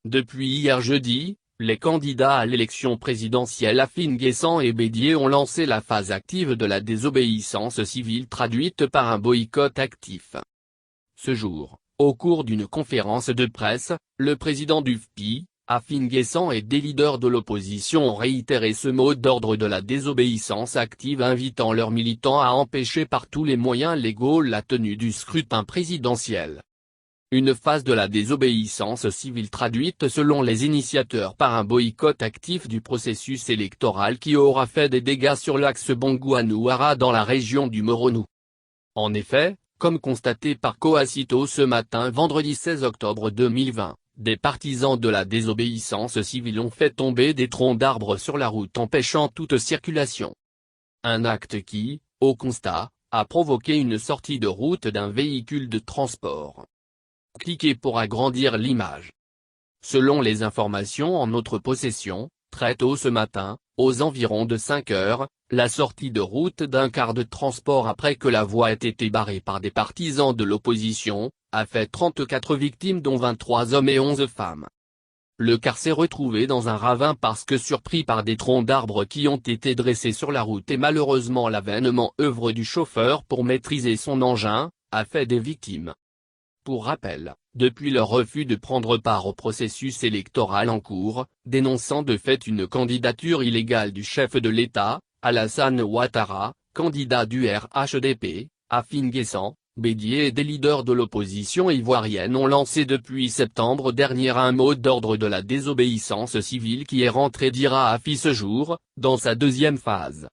Depuis hier jeudi, les candidats à l'élection présidentielle Afine Guessant et Bédié ont lancé la phase active de la désobéissance civile traduite par un boycott actif. Ce jour, au cours d'une conférence de presse, le président du FPI, Afine Guessant et des leaders de l'opposition ont réitéré ce mot d'ordre de la désobéissance active, invitant leurs militants à empêcher par tous les moyens légaux la tenue du scrutin présidentiel. Une phase de la désobéissance civile traduite selon les initiateurs par un boycott actif du processus électoral qui aura fait des dégâts sur l'axe Bongouanou-Hara dans la région du Moronou. En effet, comme constaté par Coacito ce matin vendredi 16 octobre 2020, des partisans de la désobéissance civile ont fait tomber des troncs d'arbres sur la route empêchant toute circulation. Un acte qui, au constat, a provoqué une sortie de route d'un véhicule de transport. Cliquez pour agrandir l'image. Selon les informations en notre possession, très tôt ce matin, aux environs de 5 heures, la sortie de route d'un car de transport après que la voie ait été barrée par des partisans de l'opposition, a fait 34 victimes dont 23 hommes et 11 femmes. Le car s'est retrouvé dans un ravin parce que surpris par des troncs d'arbres qui ont été dressés sur la route et malheureusement l'avènement œuvre du chauffeur pour maîtriser son engin, a fait des victimes. Pour rappel, depuis leur refus de prendre part au processus électoral en cours, dénonçant de fait une candidature illégale du chef de l'État, Alassane Ouattara, candidat du RHDP, Afine Guessant, Bédié et des leaders de l'opposition ivoirienne ont lancé depuis septembre dernier un mot d'ordre de la désobéissance civile qui est rentré d'Ira à ce jour, dans sa deuxième phase.